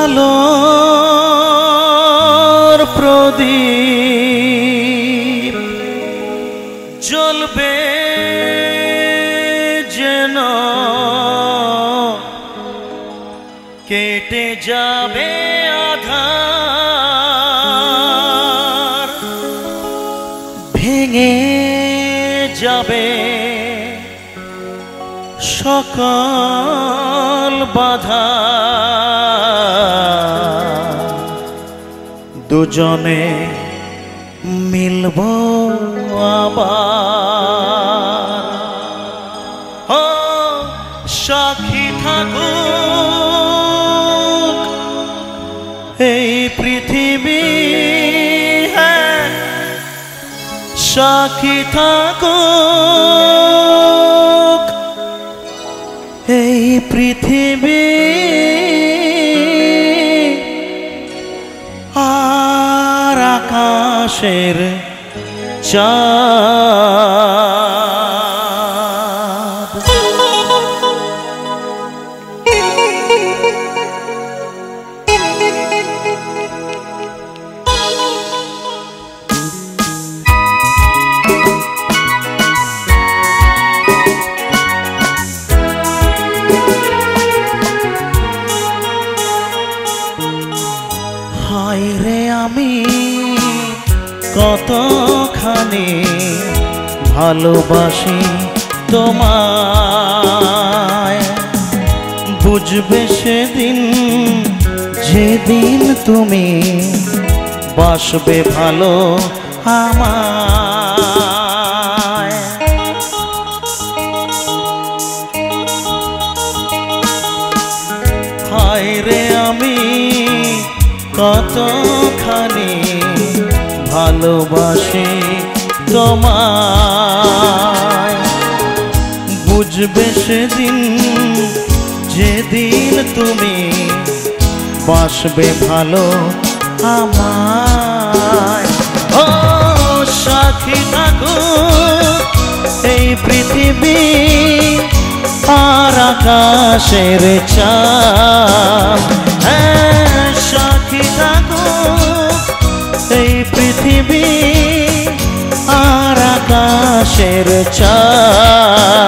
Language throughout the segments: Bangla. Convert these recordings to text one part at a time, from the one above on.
আলোর প্রদীপ জ্বলবে যেন কেটে যাবে আধার, ভেঙে যাবে সকল বাধা, দুজনে মিলব আবার। ও সাক্ষী থাকুক এই পৃথিবী, হ্যাঁ সাক্ষী থাকুক এই পৃথিবী, আর আকাশের চাঁদ। হায় রে আমি কতখানি ভালোবাসি তোমায়, বুঝবে সেদিন যেদিন তুমি বাসবে ভালো আমায়। হায় রে আমি কতখানি ভালোবাসি তোমায়, বুঝবে সেদিন যেদিন তুমি বাসবে ভালো আমায়। ও সাক্ষী থাকুক এই পৃথিবী, আর আকাশের চাঁদ, হ্যাঁ সাক্ষী থাকুক এই পৃথিবী, আর আকাশের চাঁদ।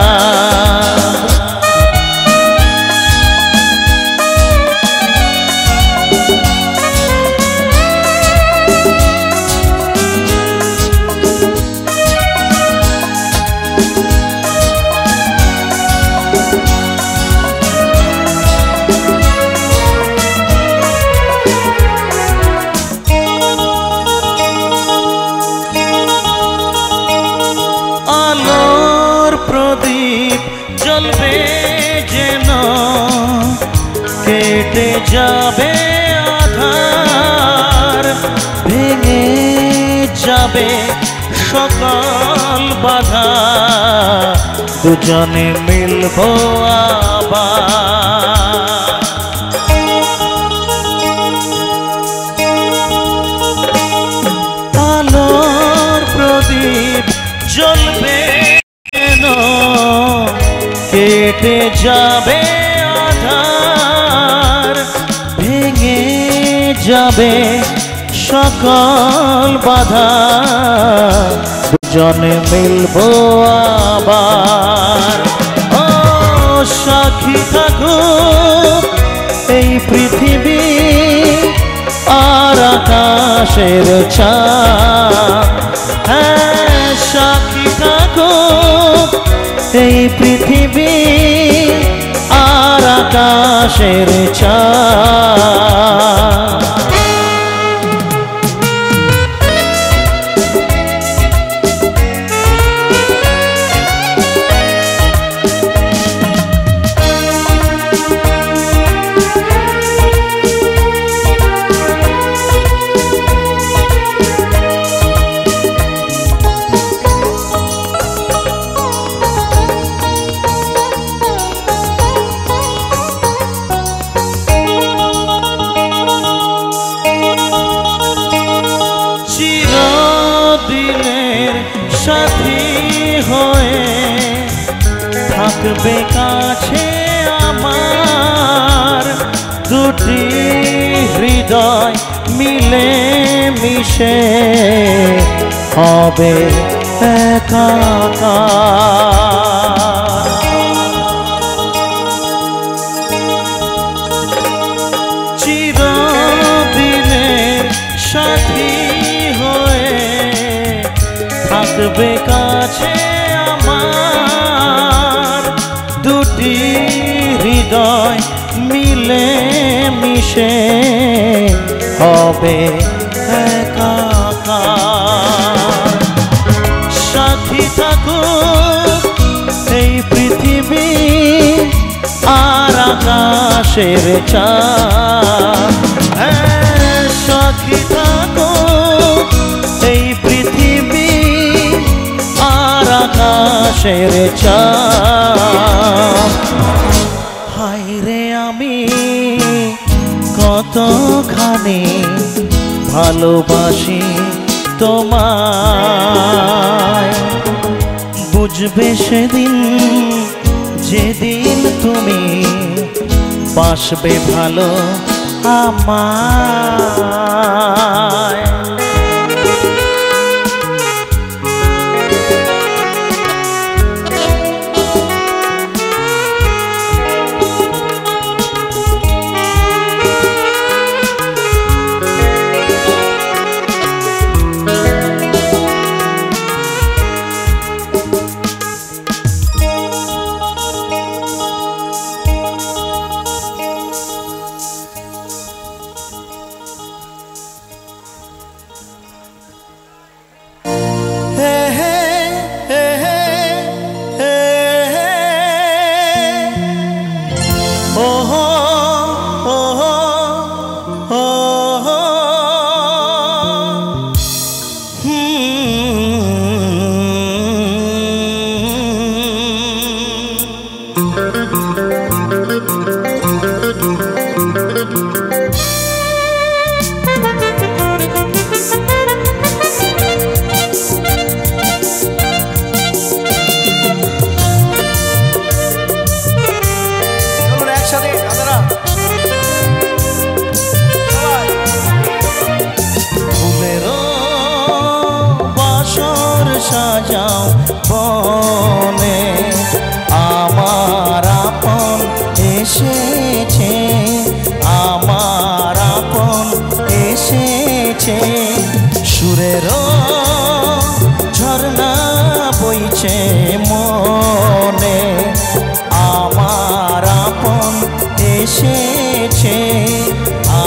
প্রদীপ জ্বলবে যেন কেটে যাবে আধার, ভেঙে যাবে সকল বাধা, দুজনে মিলব আবার। আলোর প্রদীপ জ্বলবে কেটে যাবে আধার, ভেঙে যাবে সকল বাধা, দুজনে মিলব আবার। ও সাক্ষী থাকুক এই পৃথিবী, আর আকাশের চাঁদ, হ্যাঁ সাক্ষী থাকুক এই পৃথিবী, আর আকাশের চাঁদ। সাথী হয়ে থাকবে কাছে আমার, দুটি হৃদয় মিলে মিশে হবে একাকার। চিরদিনের সাথী হয়ে থাকবে কাছে আমার, দুটি হৃদয় মিলে মিশে হবে একাকার। সাথী থাকুক এই পৃথিবী আর আকাশের চাঁদ, সাথী থাকুক এই পৃথিবী আর আকাশের চাঁদ। হায় রে আমি কতখানি ভালোবাসি তোমায়, বুঝবে সেদিন যেদিন তুমি বাসবে ভালো আমায়। সাজাও বনে আমার আপন এসেছে, আমার আপন এসেছে। সুরের ঝর্ণা বইছে মনে আমার আপন এসেছে,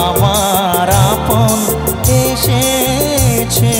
আমার আপন এসেছে।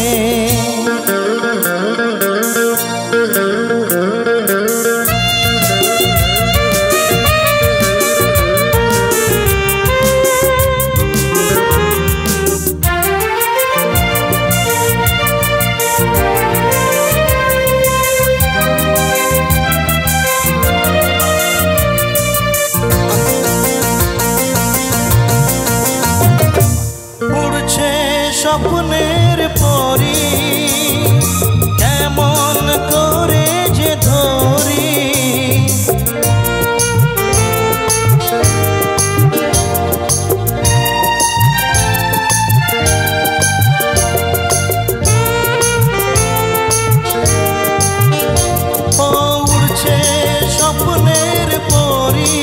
স্বপ্নের পরি কেমন করে যে ধরি, উড়ছে স্বপ্নের পরি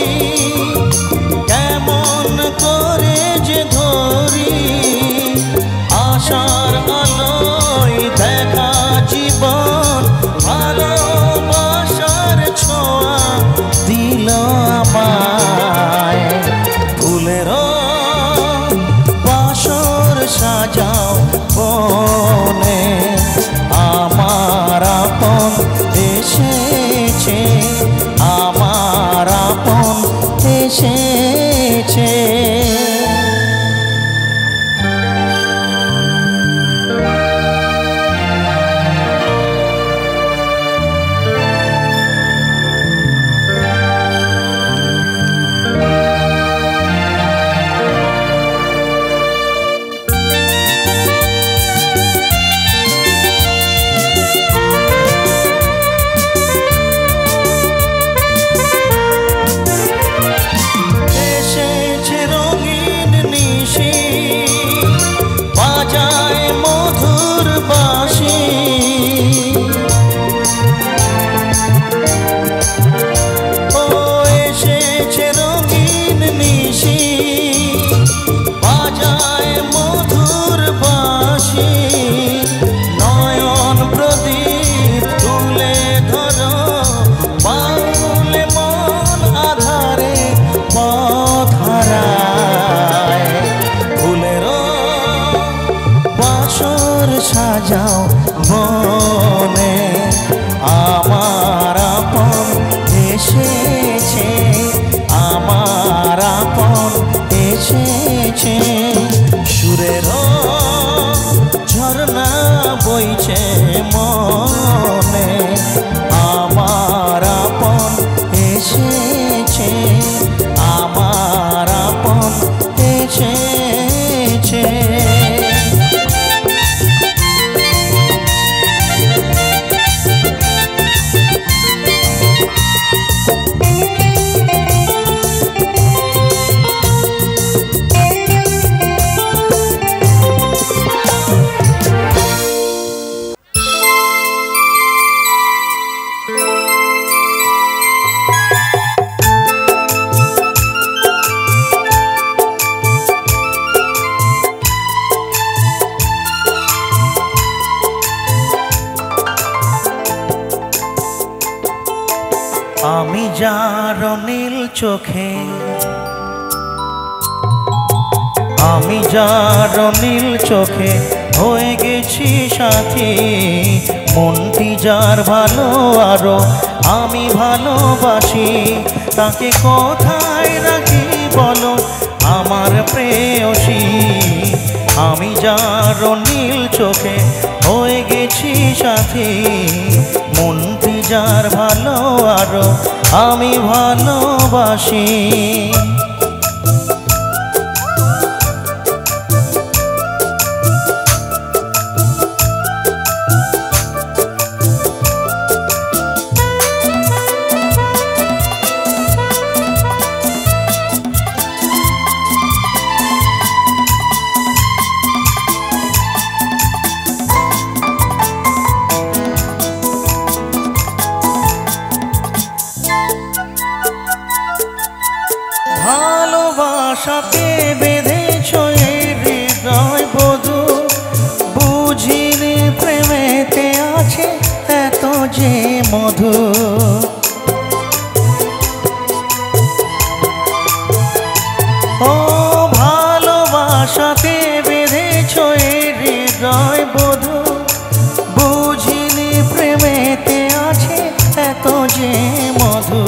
কেমন করে যে ধরি, আশার এসেছে আমার আপন এসেছে। আমি যার নীল চোখে, আমি যার নীল চোখে হয়ে গেছি সাথী, মনটি যার ভালো আরো আমি ভালোবাসি, তাকে কোথায় রাখি বলো আমার প্রেয়সী। আমি যার নীল চোখে হয়ে গেছি সাথী, মনটি যার ভালো আরো আমি ভালোবাসি। ভালোবাসাতে বেঁধেছ এই হৃদয় বধূ, বুঝিনি প্রেমেতে আছে এত যে মধু। ও ভালোবাসাতে বেঁধেছ এই হৃদয় বধূ, বুঝিনি প্রেমেতে আছে এত যে মধু।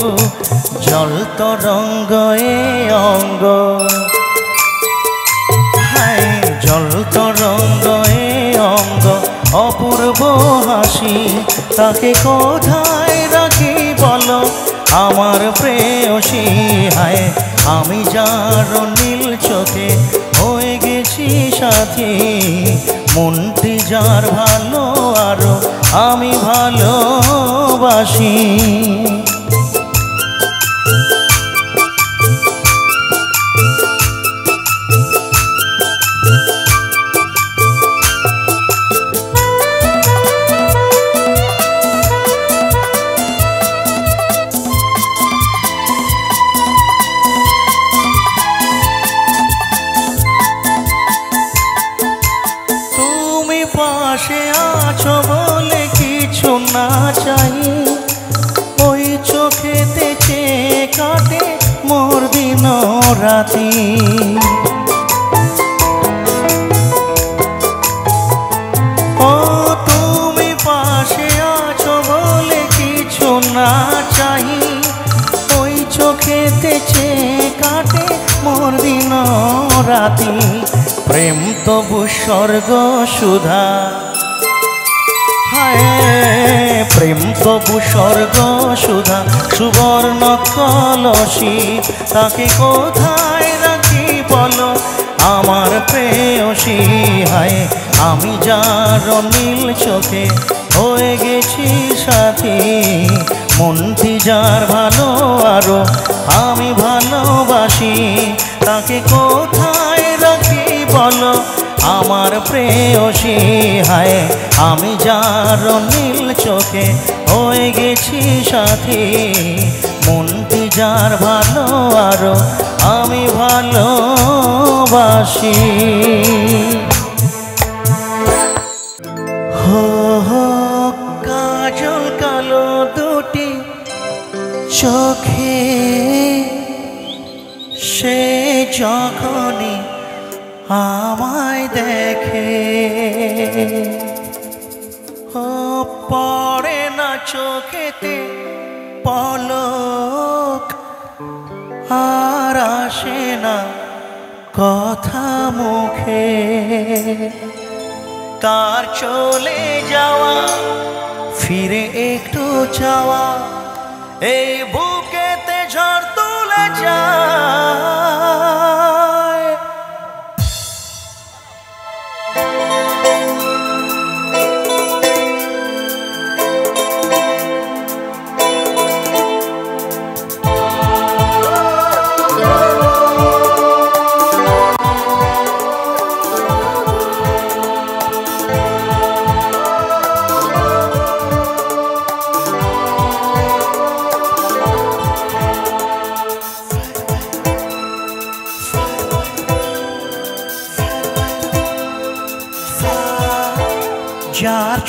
জল তরঙ্গ এ অঙ্গ, হায় জল তরঙ্গ এ অঙ্গ অপূর্ব হাসি, তাকে কোথায় রাখি বলো আমার প্রেয়সী। হায় আমি যার নীল চোখে হয়ে গেছি সাথী, মনটি যার ভালো আরো আমি ভালোবাসি। পাশে আছো বলে কিছু না চাই, ওই চোখেতে চেয়ে কাটে মোর দিন রাতি। ও তুমি পাশে আছো বলে কিছু না চাই, ওই চোখেতে চেয়ে কাটে মোর দিন রাতি। প্রেম তবু স্বর্গ সুধা, হায় প্রেম তবু স্বর্গ সুধা সুবর্ণ কলসী, তাকে কোথায় রাখি বলো আমার প্রেয়সী। হায় আমি যার নীল চোখে হয়ে গেছি সাথী, মনটি যার ভালো আরো আমি ভালোবাসি, তাকে কোথায় রাখি বলো আমার প্রেয়সী। হায় আমি যার নীল চোখে হয়ে গেছি সাথী, মনটি যার ভালো আরো আমি ভালোবাসি। হো হো কাজল কালো দুটি চোখে, সে যখনই আমায় দেখে, ও পড়ে না চোখেতে পলক, আর আসে না কথা মুখে। তার চলে যাওয়া ফিরে একটু চাওয়া, এই বুকেতে ঝড় তুলে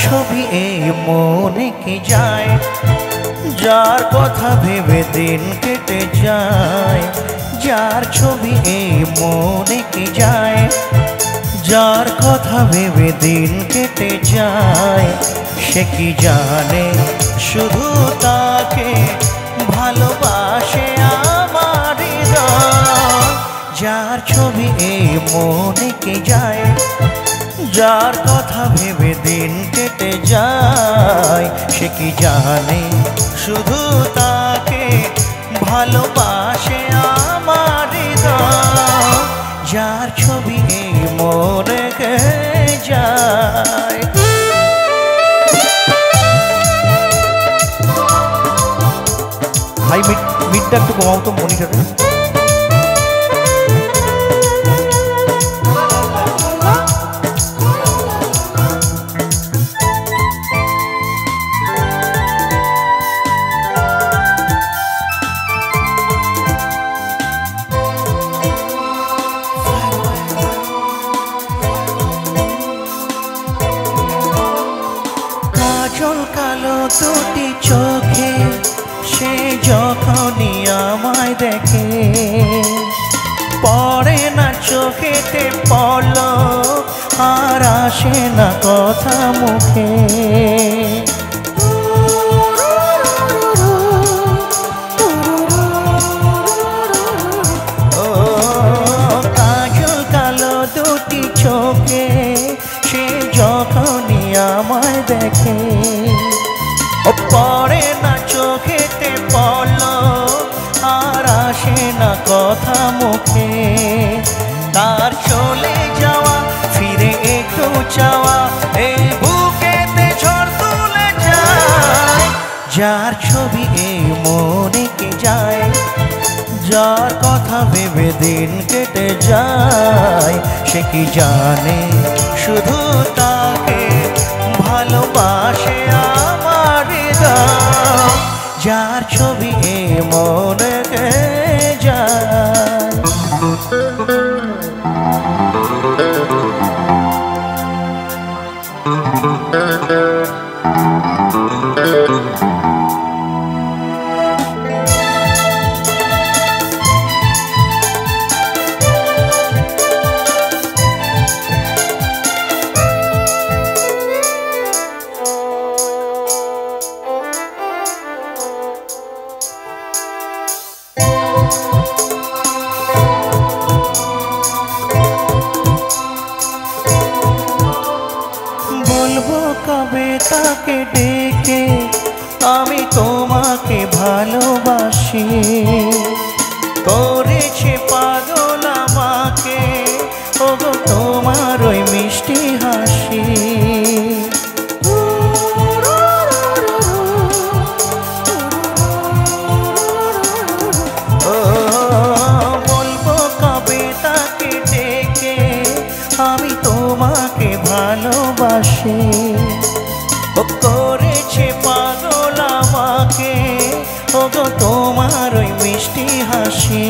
ছবি এই মনে কি যায়, যার কথা ভেবে দিন কেটে যায়। যার ছবি এই মনে কি যায়, যার কথা ভেবে দিন কেটে যায়। সে কি জানে শুধু তাকে ভালোবাসে আমার হৃদয়। যার ছবি এই মনে কি যায়, যার কথা ভেবে দিন কেটে যায়। সে কি জানে শুধু তাকে ভালোবাসে আমার হৃদয়। যার ছবি এই মনে কে যায়। ভাই মিটটা একটু কমাও তো মনিটরে। কাজল কালো দুটি চোখে সে যখনই আমায় দেখে, পড়ে না চোখেতে পলক আর আসে না কথা মুখে। ও কাজল কালো দুটি চোখে সে যখনই আমায় দেখে, পড়ে না চোখেতে পলক আর আসে না কথা মুখে। তার চলে যাওয়া ফিরে একটু চাওয়া এই বুকেতে ঝড় তুলে যায়। যার ছবি এই মনে কি যায়, যার কথা ভেবে দিন কেটে যায়। সে কি জানে শুধু তাকে ভালোবাসে আমার হৃদয়। যার ছবি এই মনে কে যায়। বলবো কবে তাকে ডেকে আমি তোমাকে ভালোবাসি, করেছে পাগল আমাকে ওগো তোমার ওই মিষ্টি হাসি। ও বলবো কবে তাকে ডেকে আমি তোমাকে ভালোবাসি, ও করেছে পাগল আমাকে ওগো তোমার ওই মিষ্টি হাসি।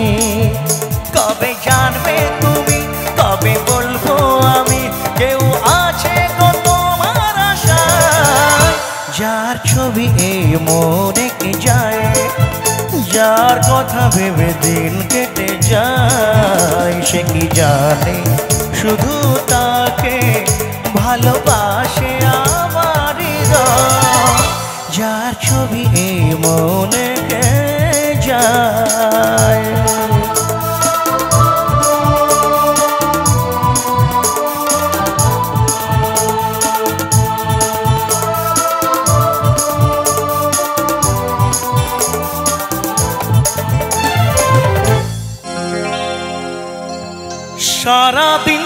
কবে জানবে তুমি, কবে বলবো আমি, কেউ আছে গো তোমার আশায়। যার ছবি এই মনে কি যায়, যার কথা ভেবে দিন কেটে যায়। সে কি জানে শুধু তাকে ভালোবাসে আমার হৃদয়। যার ছবি এই মনে কে যায়। সারাদিন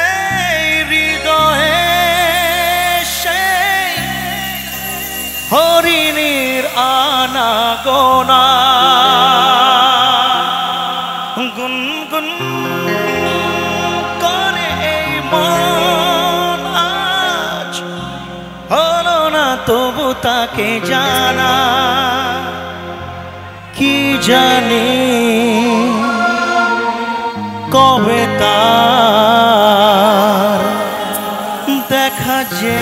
এই হৃদয়ে সেই হরিণীর আনাগোনা গুনগুন করে এই মন আজ হলো না তবু তাকে জানা। কি জানি কবে তা যে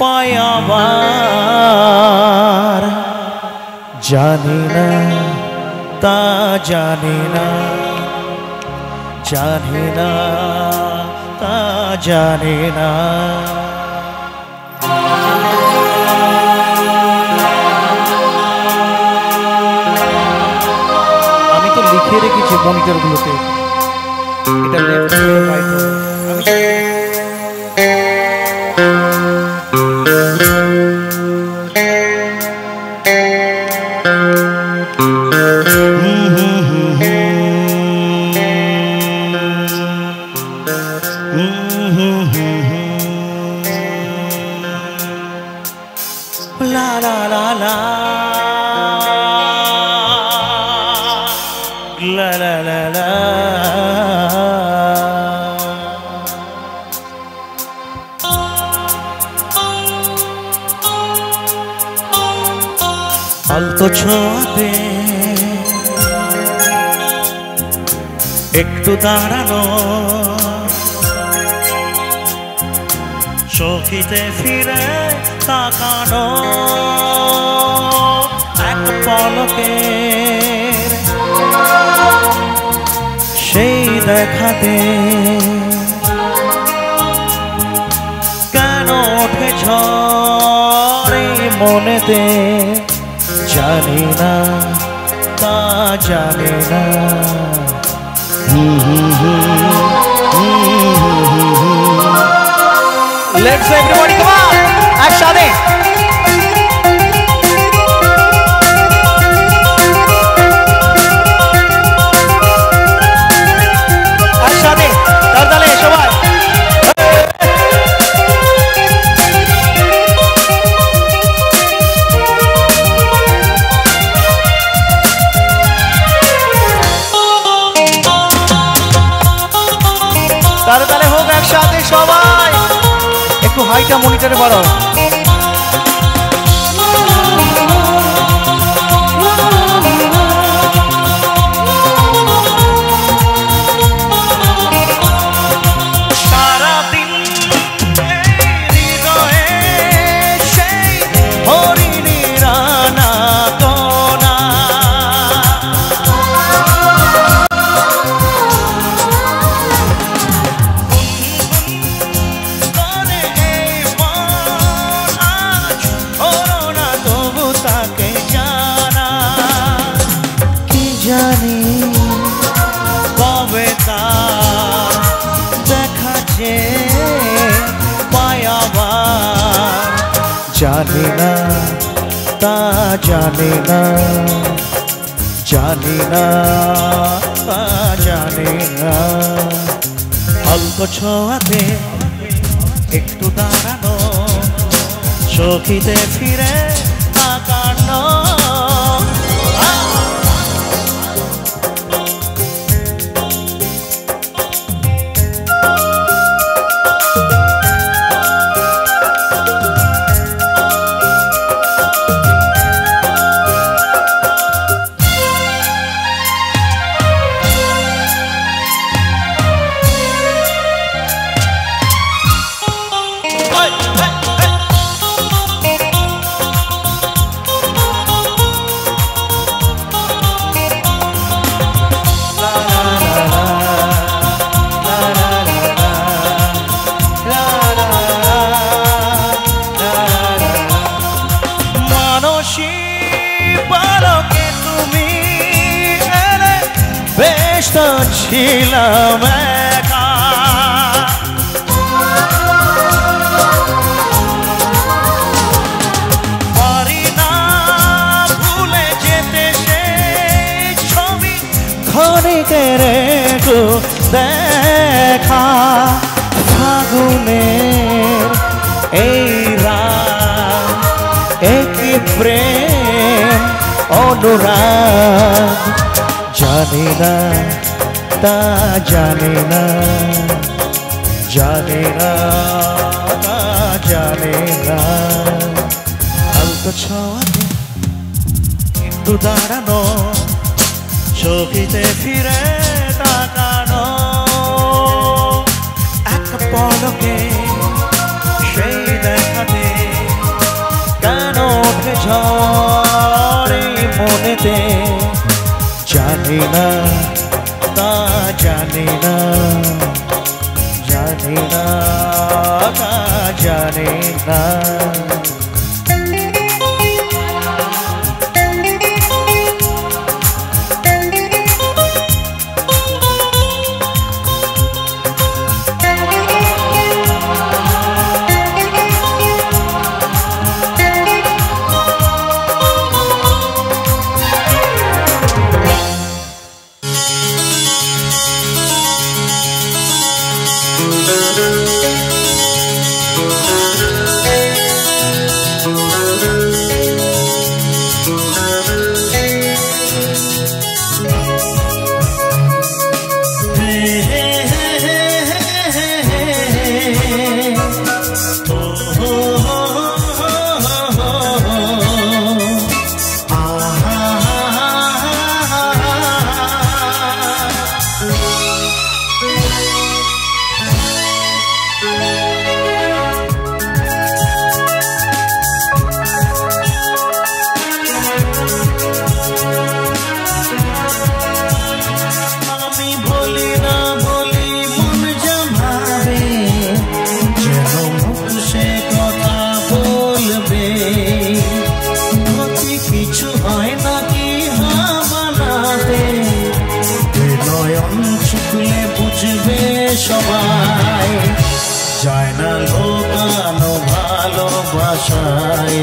পাই আবার জানি না তা জানি না জানি না তা জানি না আমি তো লিখে রেখেছি মনিটরগুলোতে এটা left right la la la la la la la la আলতো ছোঁয়াতে একটু দাঁড়ানো চোখেতে ফিরে তাকানো এক পলকের সেই দেখাতে কেন ওঠে ঝড়ে মনেতে জানি না তা জানি না Let's everybody come on! একসাথে একসাথে তাহলে সবাই তাহলে হোক একসাথে সবাই একটু হাইটা মনিটরে বাড়াও সারাদিন হৃদয়ে সেই হরিণীর আনাগোনা জানি কবে তার দেখা যে পাই আবার জানি না তা জানি না জানি না তা জানি না অল্প ছোঁয়াতে একটু দাঁড়ানো চোখেতে ফিরে তাকানো ছিলাম একা পারি না ভুলে যেতে সেই ছবি ক্ষণিকের একটু দেখা ফাগুনের এই রাত একই প্রেম অনুরাগ জানি না তা জানি না জানি না তা জানি না আলতো ছোঁয়াতে একটু দাঁড়ানো চোখেতে ফিরে তাকানো এক পলকে সেই দেখাতে কেন ওঠে ঝড় এই মনেতে জানি না তা জানি না জানি না তা জানি না সবাই যায় না লোকানো ভালোবাসায়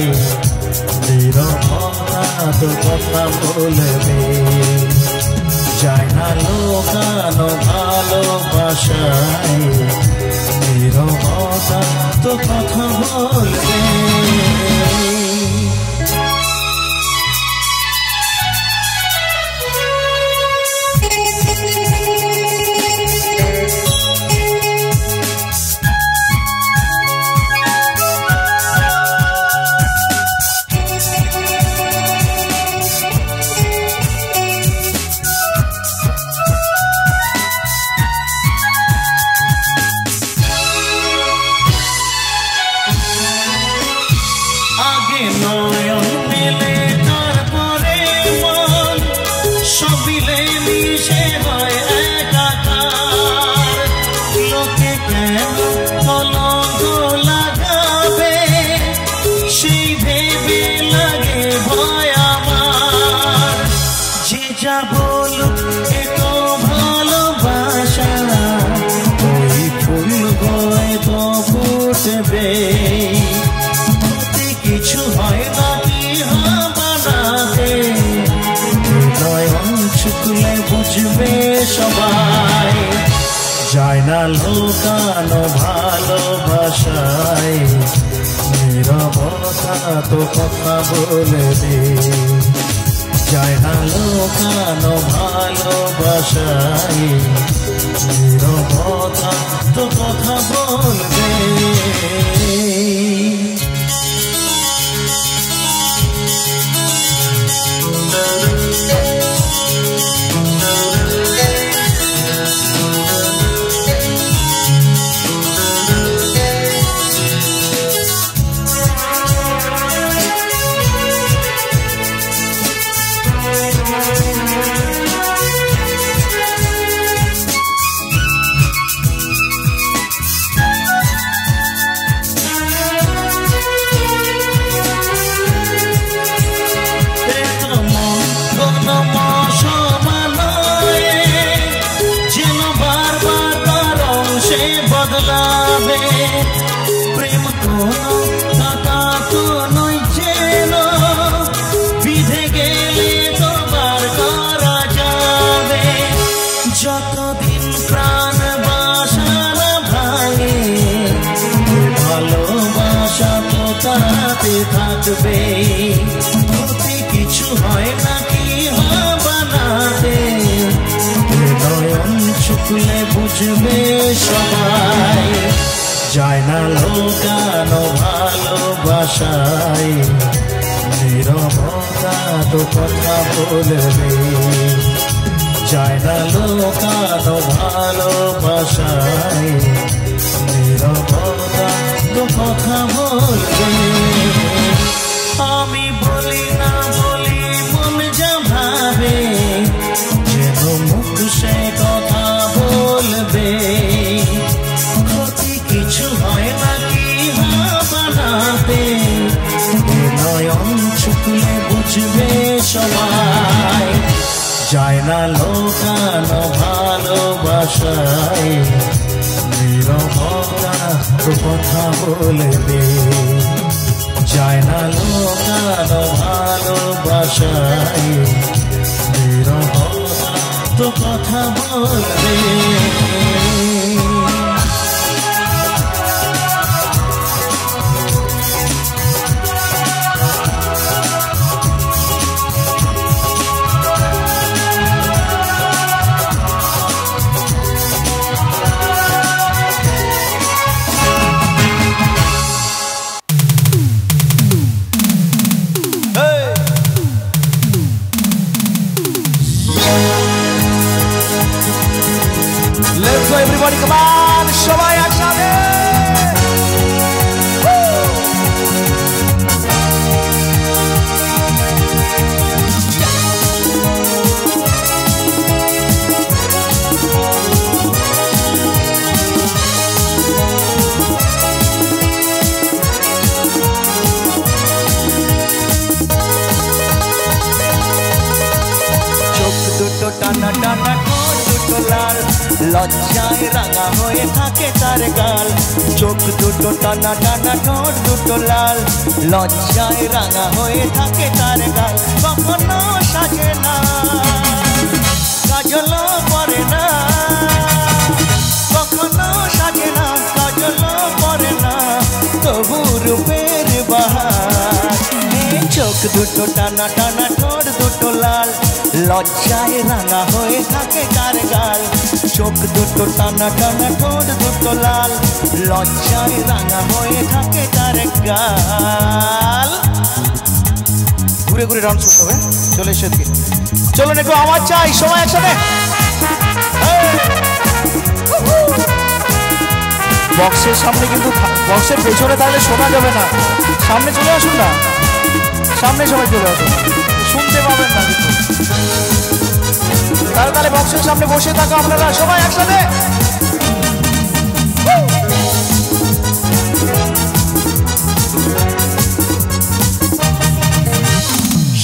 নীরবতা তো কথা বলবে যায় না লোকানো ভালোবাসায় নীরবতা তো কথা বলবে নয়ন মেলে তারপরে মন সবিলে মিশে হয় একাকার লোকে কেন কলঙ্ক লাগাবে সেই ভেবে লাগে ভয় আমার যে যা বলুক এ তো ভালোবাসা ওই ফুল গয় তো ফুটবে কিছু হয় না কি বানাতে নয়ন ছুটলে বুঝবে সবাই যায় না লোকানো ভালোবাসায় নীরবতা তো কথা বলবে যায় না লোকানো ভালোবাসায় নীরবতা তো কথা বলবে বদলাবে প্রেম কোনো কথা তো নয় যেন বিধে গেলে তোমার করা যাবে যতদিন প্রাণ বাসা না ভাঙে ভালোবাসা তো তাতে থাকবে ক্ষতি কিছু হয় নাকি বানাতে নয়ন ছুটলে বুঝবে সবাই যায় না লোকানো ভালোবাসায় নীরবতা তো কথা বলবে যায় না লোকানো ভালোবাসায় কথা বলবে। আমি বলি না বলি মন যা ভাবে, যেন মুখ সে কথা বলবে। ক্ষতি কিছু হয় নাকি বানাতে, নয়ন চুকলে বুঝবে সবাই। যায় না লোকানো ভালোবাসায়, নীরবতা কথা বলবে। যায় না লোকানো ভালোবাসায়, নীরবতা তো কথা বলবে। Let's go everybody, come on, সবাই একসাথে। চোখ দুটো টানা টানা, ঠোঁট দুটো লাল, লজ্জায় রাঙা হয়ে থাকে তার গাল। চোখ দুটো টানা টানা, ঠোঁট দুটো লাল, লজ্জায় রাঙা হয়ে থাকে তার গাল। কখনো সাজে না, কাজলও পরে না, কখনো সাজে না, কাজলও পরে না, তবু রূপের বাহার। চোখ দুটো টানা টানা, ঠোঁট দুটো লাল, লজ্জায় রাঙা হয়ে থাকে তার গাল। চোখ দুটো টানা টানা, ঠোঁট দুটো লাল, লজ্জায় রাঙা হয়ে থাকে তার গাল। ঘুরে ঘুরে ডান্স করতে হবে, চলে এসে দিকে চলুন একটু আওয়াজ চাই সবাই একসাথে। বক্সের সামনে কিন্তু, বক্সের পেছনে তাহলে শোনা যাবে না, সামনে চলে আসুন না, সামনে সবাই চলে আসুন, শুনতে পাবেন না কিন্তু। তাহলে বক্সের সামনে বসে থাকো আপনারা সবাই একসাথে।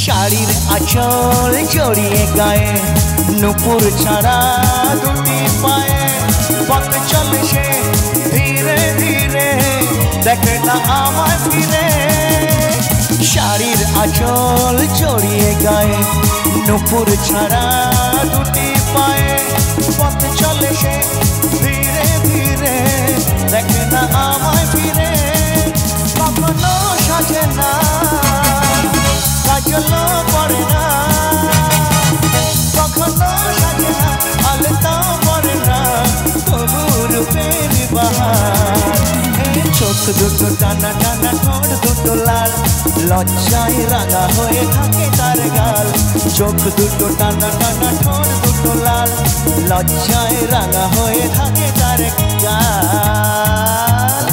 শাড়ির আঁচল জড়িয়ে গায়ে, নুপুর ছাড়া দুটি পায়ে, পথ চলে সে ধীরে ধীরে, দেখে না আমার ফিরে। শাড়ির আঁচল জড়িয়ে গায়ে, নুপুর ছাড়া দুটি পায়ে, পথ চলে সে ধীরে ধীরে, দেখে না আমায় ফিরে। কখনো সাজে না, কাজলও পরে না, কখনো সাজে না, আলতাও পরে না, তবু রূপের বাহার। চোখ দুটো টানা টানা, ঠোঁট দুটো লাল, লজ্জায় রাঙা হয়ে থাকে তার গাল। চোখ দুটো টানা টানা, ঠোঁট দুটো লাল, লজ্জায় রাঙা হয়ে থাকে তার গাল।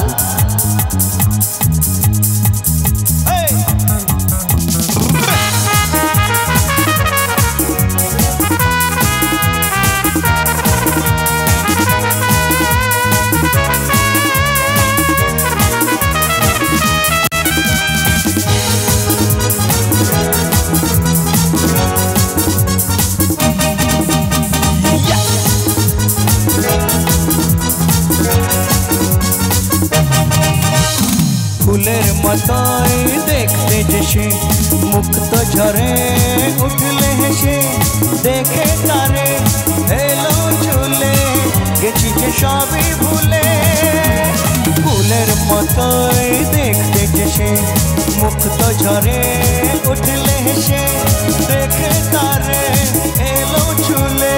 ফুলের মতোই দেখতে যে সে, মুক্ত ঝরে উঠলে হেসে, দেখে তারে এলো চুলে, গেছি যে সবই ভুলে। ফুলের মতোই দেখতে যে সে, মুক্ত ঝরে উঠলে হেসে, দেখে তারে এলো চুলে,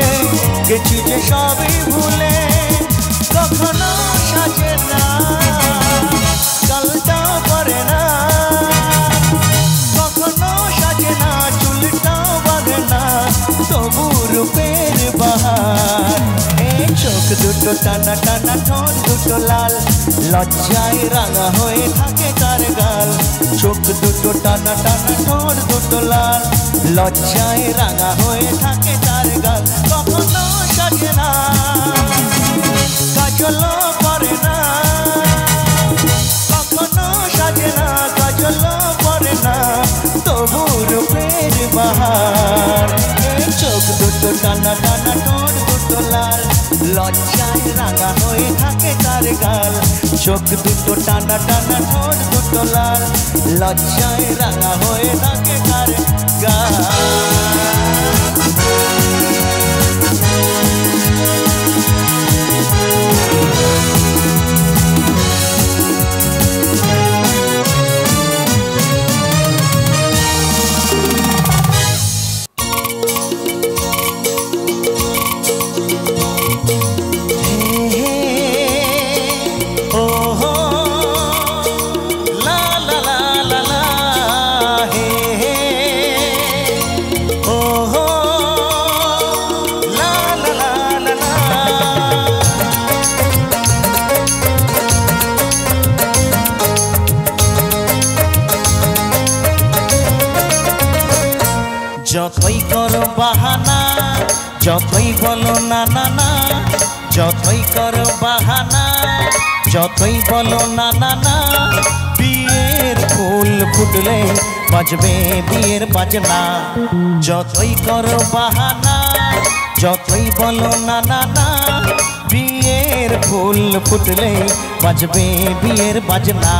গেছি যে সবই ভুলে। কখনো সাজে না, কালটাও পরে না, কখনো সাজে না, চুলটাও বাঁধে না, তবু রূপের বাহার। চোখ দুটো টানা টানা ঠোঁট দুটো লাল লজ্জায় রাঙা হয়ে থাকে তার গাল চোখ দুটো টানা টানা ঠোঁট দুটো লাল লজ্জায় রাঙা হয়ে থাকে তার গাল কখনো সাজে না কাজলও করে না কখনো সাজে না কাজলও করে না তবু রূপের বাহার চোখ দুটো টানা টানা ঠোঁট দুটো লাল লজ্জায় রাঙা হয়ে থাকে তার গাল চোখ দুটো টানা টানা ঠোঁট দুটো লাল লজ্জায় রাঙা হয়ে থাকে তার গাল যতই করো বাহানা যতই বলো না না না যতই করো বাহানা যতই বলো না না না বিয়ের ফুল ফুটলে বাজবে বিয়ের বাজনা যতই করো বাহানা যতই বলো না না না বিয়ের ফুল ফুটলে বাজবে বিয়ের বাজনা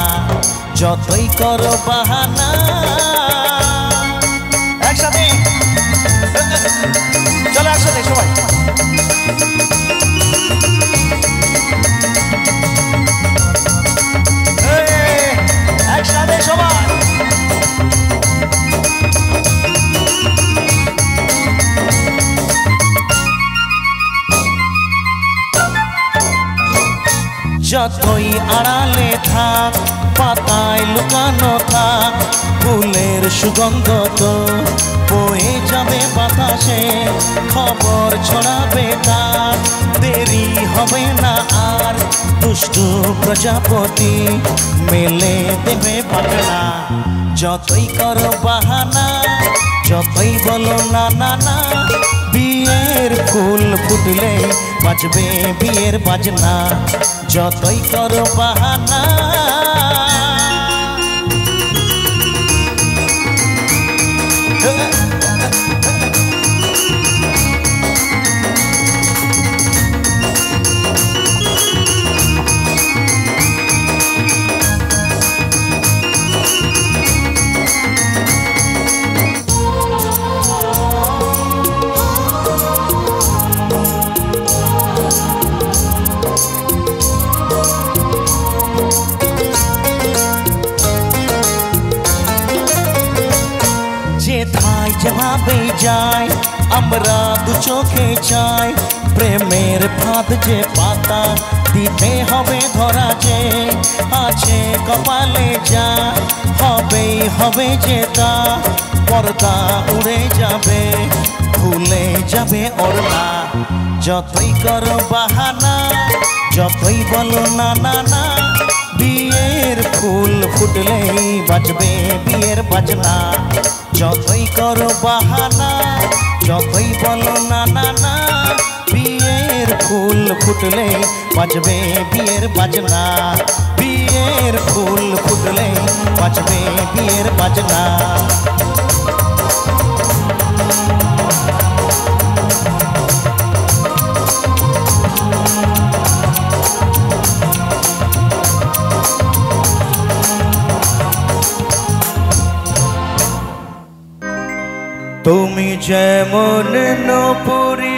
যতই করো বাহানা একসাথে চলো একসাথে সবাই একসাথে সবাই যতই আড়ালে থাক পাতায় লুকানো থাক ফুলের সুগন্ধ তো বয়ে যাবে বাতাসে খবর ছড়াবে তার দেরি হবে না আর দুষ্টু প্রজাপতি মেলে দেবে পাখনা যতই করো বাহানা যতই বলো না না না বিয়ের ফুল ফুটলে বাজবে বিয়ের বাজনা যতই করো বাহানা যেথায় যেভাবে যাই আমরা দু চোখে চাই প্রেমের ফাঁদ যে পাতা দিতে হবে ধরা যে আছে কপালে যা হবেই হবে যে তা পর্দা উড়ে যাবে ভুলে যাবে ওড়না যতই করো বাহানা যতই বলো না না না বিয়ের ফুল ফুটলেই বাজবে বিয়ের বাজনা যতই করো বাহানা যতই বলো না না না বিয়ের ফুল ফুটলে বাজবে বিয়ের বাজনা বিয়ের ফুল ফুটলে বাজবে বিয়ের বাজনা তুমি যেমন নপুরি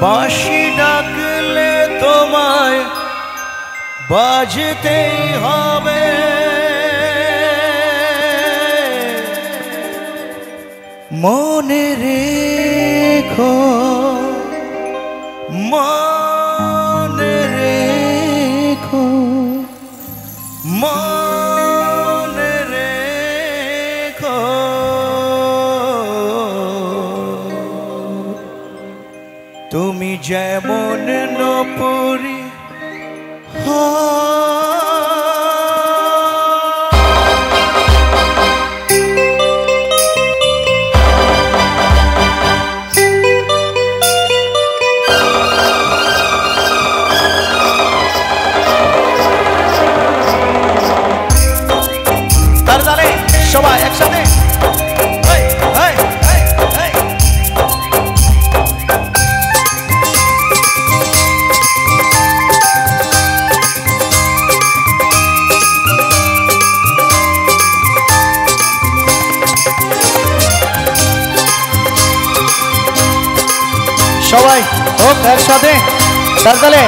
বাঁশি ডাকলে তোমায় বাজতেই হবে মনে রেখো মনে রেখো মনে রেখো যেমন নপুরি সবাই একসাথে সবাই হোক একসাথে তাহলে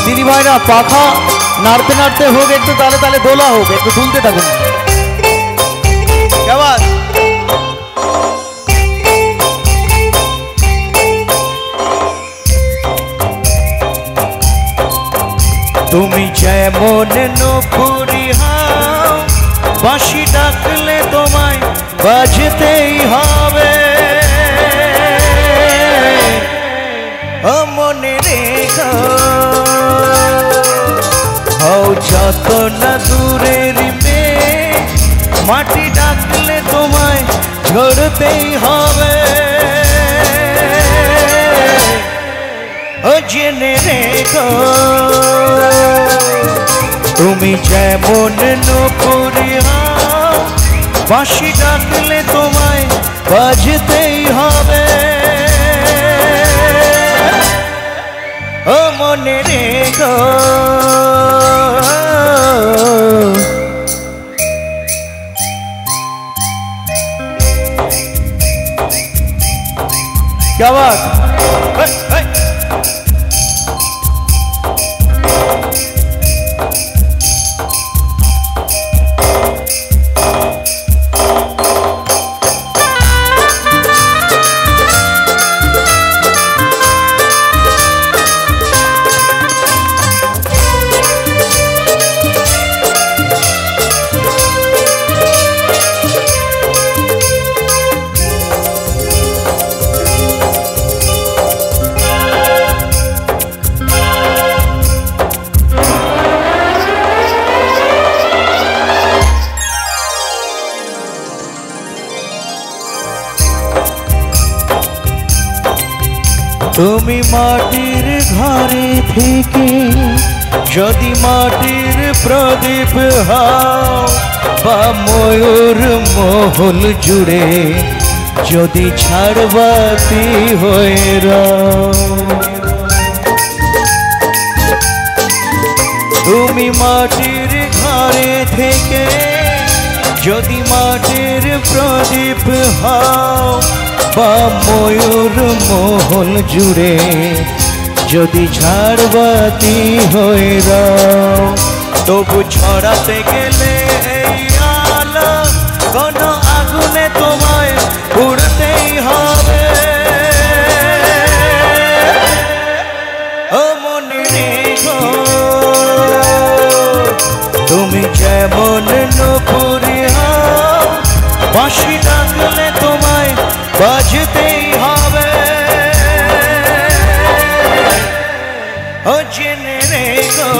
দিদি ভাইরা পাখা নাড়তে নাড়তে হোক একটু তালে তালে দোলা হোক একটু দুলতে থাকুন কেমন তুমি যেমন নপুরি হাও বাঁশি ডাকলে তোমায় বাজতেই হবে মনে রেখো হও যত না দূরের মেয়ে মাটি ডাকলে তোমায় ঝরতেই হবে জেনে রেখো তুমি যেমন নপুরি হাও বাঁশি ডাকলে তোমায় বাজতেই হবে মনে রেখো क्या बात তুমি মাটির ঘরে থেকে যদি মাটির প্রদীপ হও বা ময়ূর মহল জুড়ে যদি ঝাড়বাতি হয়ে রও তুমি মাটির ঘরে থেকে যদি মাটির প্রদীপ হও বা ময়ূর মহল জুড়ে যদি ঝাড়বাতি হয়ে রও তবু ছড়াতে গেলে এই আলো কোনো আগুনে তোমায় উড়তেই হবে মনে রেখো তুমি যেমন নপুরি হও বাঁশি ডাকলে তোমায় বাজতেই হবে জেনে রেখো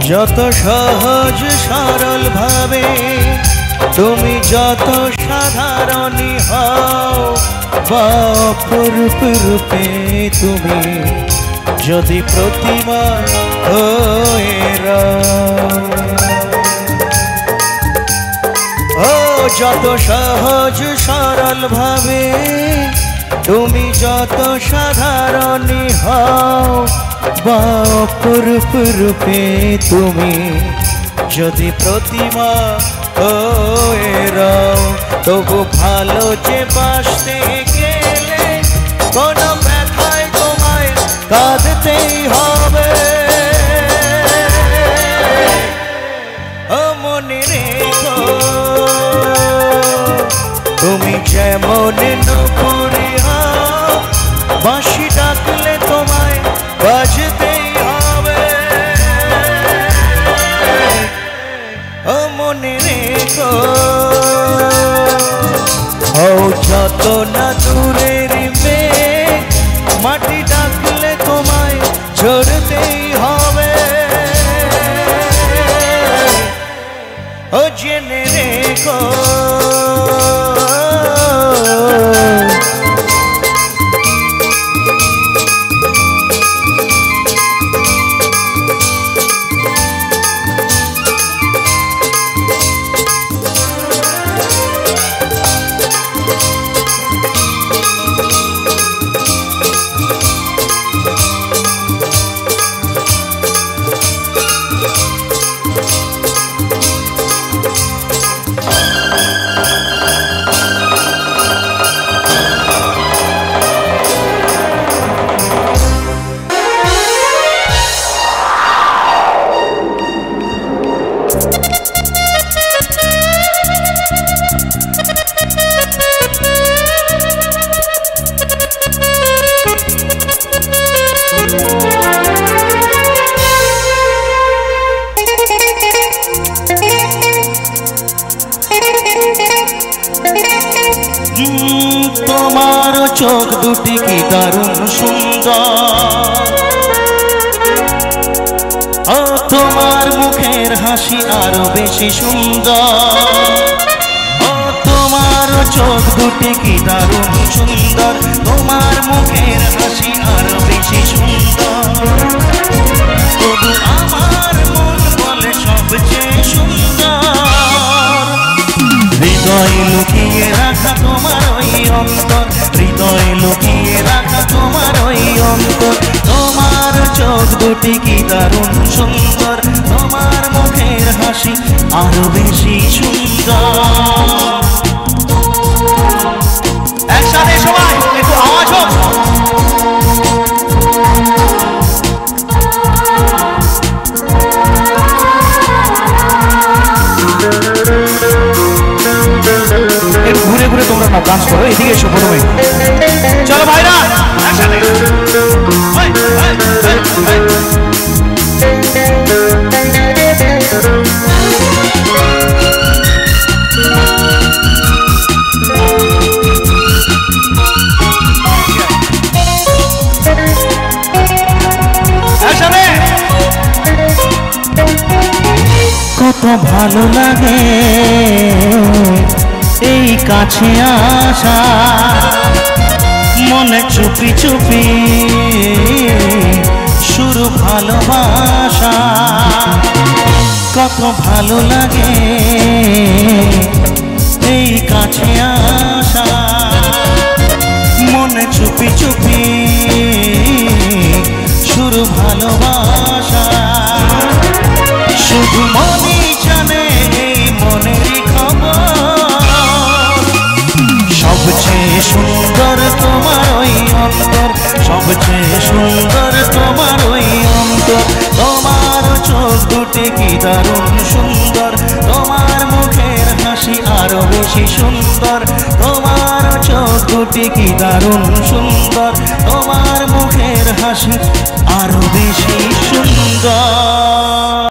যত সহজ সরল ভাবে তুমি যত সাধারণী হও বা অপরূপ রূপে তুমি যদি প্রতিমা হয়ে রও যত সহজ সরল ভাবে তুমি যত সাধারণ হও বা অপরূপ রূপে তুমি যদি প্রতিমা হয়ে রও, তবু ভালো যে বাসতে গেলে কোনো ব্যথায় তোমায় কাঁদতেই হবে। ও মনে রেখো তুমি যেমন নপুরে হও, বাঁশি ডাকলে তোমায় বাজতেই হবে। ও মনে রেখো হও যত না দূরের মেঘ, মাটি ডাকলে তোমায় ঝরতেই হবে। ও জেনে রেখো তোমার চোখ দুটি কি দারুণ সুন্দর, ও তোমার মুখের হাসি আরো বেশি সুন্দর। ও তোমার চোখ দুটি কি দারুণ সুন্দর, তোমার মুখের হাসি আরো বেশি সুন্দর। তবু আমার মন বলে সবচেয়ে সুন্দর। হৃদয় লুকিয়ে রাখা তোমার ওই অন্তর, হৃদয় লুকিয়ে রাখা তোমার ওই অন্তর। তোমার চোখ দুটি কি দারুণ সুন্দর, তোমার মুখের হাসি আরো বেশি সুন্দর। একসাথে সবাই একটু আওয়াজ হোক। ঘুরে ঘুরে তোমরা না ডান্স করো, এদিকে এসো প্রথমে। চলো ভাইরা একসাথে। কত ভালো লাগে এই কাছে আসা, মনে চুপি চুপি শুরু ভালোবাসা। কত ভালো লাগে এই কাছে আসা, মনে চুপি চুপি শুরু ভালোবাসা। শুধু মনই জানে এই মনেরই খবর, সবচেয়ে সুন্দর তোমার ওই অন্তর, সবচেয়ে সুন্দর তোমার ওই অন্তর। তোমার চোখ দুটি কি দারুণ সুন্দর, তোমার মুখের হাসি আরো বেশি সুন্দর। তোমার চোখ দুটি কি দারুণ সুন্দর, তোমার মুখের হাসি আরো বেশি